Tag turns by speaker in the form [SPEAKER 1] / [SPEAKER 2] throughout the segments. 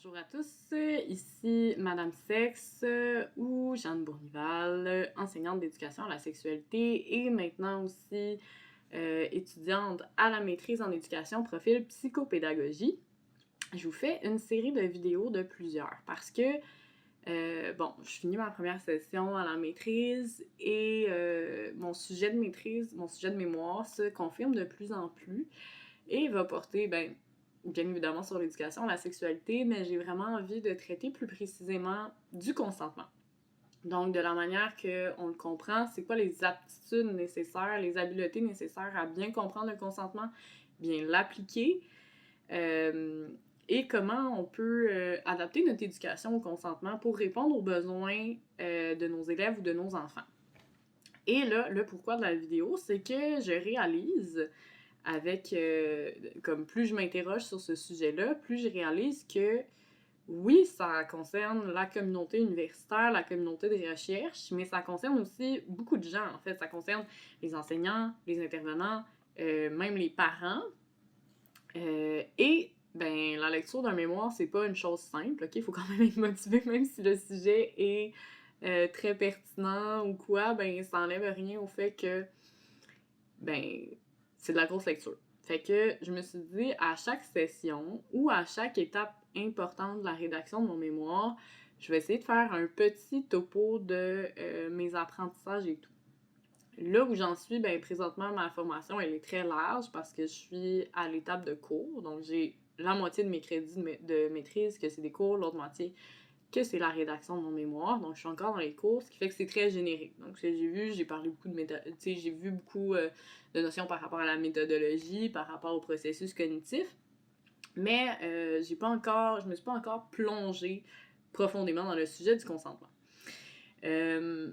[SPEAKER 1] Bonjour à tous, ici Madame Sex ou Jeanne Bournival, enseignante d'éducation à la sexualité et maintenant aussi étudiante à la maîtrise en éducation profil psychopédagogie. Je vous fais une série de vidéos de plusieurs parce que, je finis ma première session à la maîtrise et mon sujet de maîtrise, mon sujet de mémoire se confirme de plus en plus et va porter, bien évidemment sur l'éducation, la sexualité, mais j'ai vraiment envie de traiter plus précisément du consentement. Donc, de la manière qu'on le comprend, c'est quoi les aptitudes nécessaires, les habiletés nécessaires à bien comprendre le consentement, bien l'appliquer, et comment on peut adapter notre éducation au consentement pour répondre aux besoins de nos élèves ou de nos enfants. Et là, le pourquoi de la vidéo, c'est que je réalise avec, comme plus je m'interroge sur ce sujet-là, plus je réalise que oui, ça concerne la communauté universitaire, la communauté de recherche, mais ça concerne aussi beaucoup de gens, en fait. Ça concerne les enseignants, les intervenants, même les parents. La lecture d'un mémoire, c'est pas une chose simple, ok? Il faut quand même être motivé, même si le sujet est très pertinent ou quoi, ça enlève rien au fait que, c'est de la grosse lecture. Fait que je me suis dit, à chaque session ou à chaque étape importante de la rédaction de mon mémoire, je vais essayer de faire un petit topo de mes apprentissages et tout. Là où j'en suis, présentement, ma formation, elle est très large parce que je suis à l'étape de cours. Donc, j'ai la moitié de mes crédits de maîtrise, que c'est des cours, l'autre moitié, que c'est la rédaction de mon mémoire. Donc, je suis encore dans les cours, ce qui fait que c'est très générique. Donc, ce que j'ai parlé beaucoup de j'ai vu beaucoup de notions par rapport à la méthodologie, par rapport au processus cognitif. Mais je me suis pas encore plongée profondément dans le sujet du consentement. Je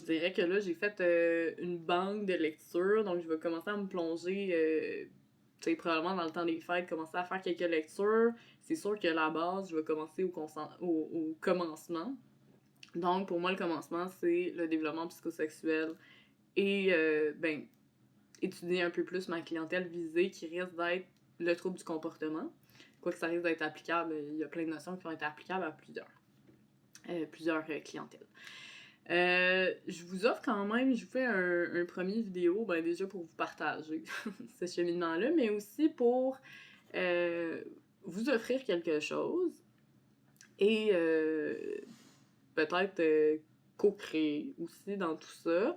[SPEAKER 1] dirais que là, j'ai fait une banque de lecture, donc je vais commencer à me plonger, probablement dans le temps des fêtes, commencer à faire quelques lectures. C'est sûr que la base, je vais commencer au commencement. Donc, pour moi, le commencement, c'est le développement psychosexuel et, étudier un peu plus ma clientèle visée qui risque d'être le trouble du comportement. Quoique ça risque d'être applicable, il y a plein de notions qui vont être applicables à plusieurs clientèles. Je vous offre quand même, je vous fais un premier vidéo, déjà pour vous partager ce cheminement-là, mais aussi pour vous offrir quelque chose et peut-être co-créer aussi dans tout ça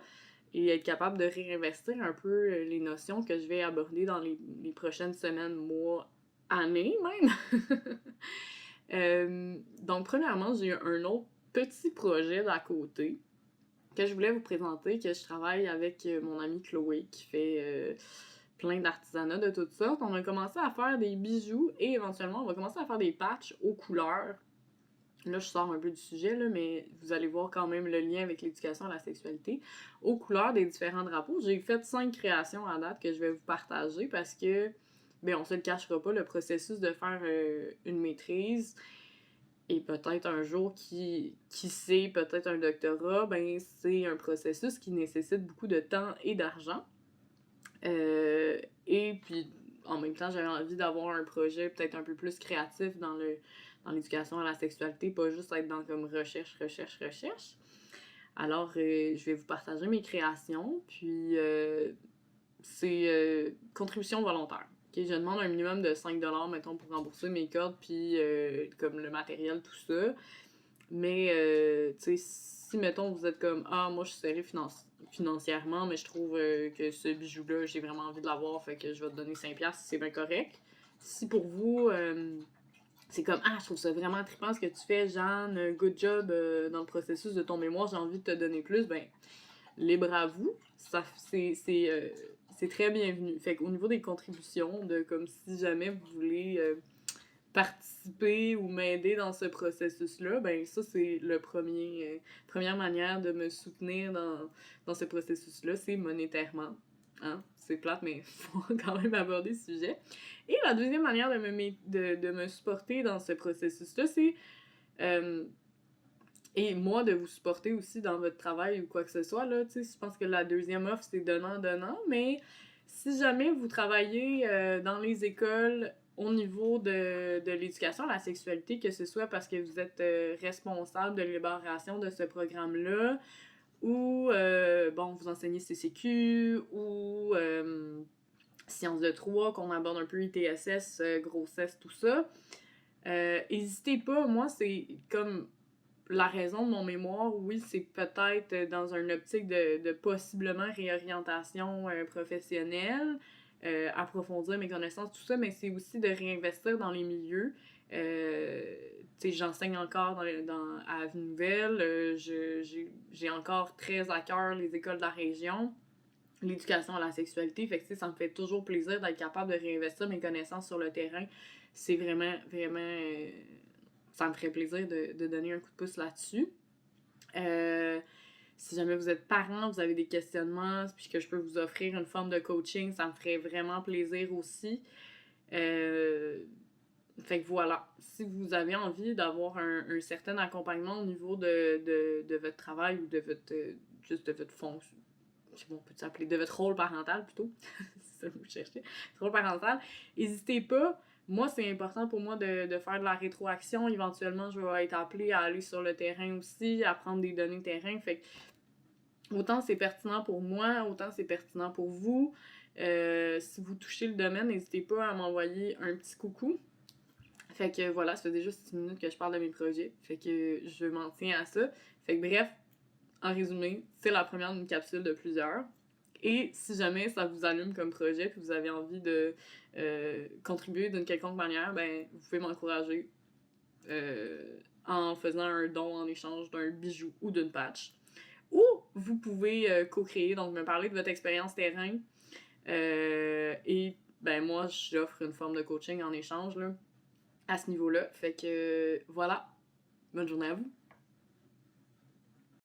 [SPEAKER 1] et être capable de réinvestir un peu les notions que je vais aborder dans les prochaines semaines, mois, années même. Donc, premièrement, j'ai un autre petit projet d'à côté que je voulais vous présenter, que je travaille avec mon amie Chloé qui fait plein d'artisanat de toutes sortes. On a commencé à faire des bijoux et éventuellement on va commencer à faire des patchs aux couleurs. Là, je sors un peu du sujet, là, mais vous allez voir quand même le lien avec l'éducation à la sexualité. Aux couleurs des différents drapeaux, j'ai fait 5 créations à date que je vais vous partager parce que, on se le cachera pas, le processus de faire une maîtrise et peut-être un jour, qui sait, peut-être un doctorat, c'est un processus qui nécessite beaucoup de temps et d'argent. Et puis, en même temps, j'avais envie d'avoir un projet peut-être un peu plus créatif dans l'éducation à la sexualité, pas juste être dans comme recherche. Alors, je vais vous partager mes créations, puis c'est contribution volontaire. Okay, je demande un minimum de 5$, mettons, pour rembourser mes cordes, puis comme le matériel, tout ça. Mais, tu sais, si, mettons, vous êtes comme « Ah, moi, je suis serrée financièrement, mais je trouve que ce bijou-là, j'ai vraiment envie de l'avoir, fait que je vais te donner 5$, c'est bien correct. » Si pour vous, c'est comme « Ah, je trouve ça vraiment trippant ce que tu fais, Jeanne, good job dans le processus de ton mémoire, j'ai envie de te donner plus », libre à vous. C'est très bienvenu. Fait qu'au niveau des contributions, de comme si jamais vous voulez participer ou m'aider dans ce processus-là, ça c'est première manière de me soutenir dans ce processus-là, c'est monétairement. Hein? C'est plate, mais il faut quand même aborder ce sujet. Et la deuxième manière de me supporter dans ce processus-là, c'est et moi, de vous supporter aussi dans votre travail ou quoi que ce soit, là, tu sais, je pense que la deuxième offre, c'est donnant-donnant, mais si jamais vous travaillez dans les écoles au niveau de l'éducation à la sexualité, que ce soit parce que vous êtes responsable de l'élaboration de ce programme-là, ou, bon, vous enseignez CCQ, ou Sciences de 3, qu'on aborde un peu ITSS, grossesse, tout ça. N'hésitez pas, moi, c'est comme la raison de mon mémoire, oui, c'est peut-être dans une optique de possiblement réorientation professionnelle, approfondir mes connaissances, tout ça, mais c'est aussi de réinvestir dans les milieux. Tu sais, j'enseigne encore à Avenue Nouvelle, j'ai encore très à cœur les écoles de la région, l'éducation à la sexualité, fait que ça me fait toujours plaisir d'être capable de réinvestir mes connaissances sur le terrain. C'est vraiment, vraiment... ça me ferait plaisir de donner un coup de pouce là-dessus. Si jamais vous êtes parent, vous avez des questionnements, puis que je peux vous offrir une forme de coaching, ça me ferait vraiment plaisir aussi. Fait que voilà, si vous avez envie d'avoir un certain accompagnement au niveau de votre travail ou de votre juste de votre fonction, je sais pas, on peut s'appeler de votre rôle parental plutôt, c'est ça que vous cherchez, votre rôle parental, n'hésitez pas. Moi, c'est important pour moi de faire de la rétroaction. Éventuellement, je vais être appelée à aller sur le terrain aussi, à prendre des données terrain. Fait que autant c'est pertinent pour moi, autant c'est pertinent pour vous. Si vous touchez le domaine, n'hésitez pas à m'envoyer un petit coucou. Fait que voilà, ça fait déjà 6 minutes que je parle de mes projets. Fait que je m'en tiens à ça. Fait que bref, en résumé, c'est la première d'une capsule de plusieurs. Et si jamais ça vous allume comme projet puis vous avez envie de contribuer d'une quelconque manière, ben vous pouvez m'encourager en faisant un don en échange d'un bijou ou d'une patch. Ou vous pouvez co-créer, donc me parler de votre expérience terrain. Et ben moi, j'offre une forme de coaching en échange là, à ce niveau-là. Fait que voilà, bonne journée à vous.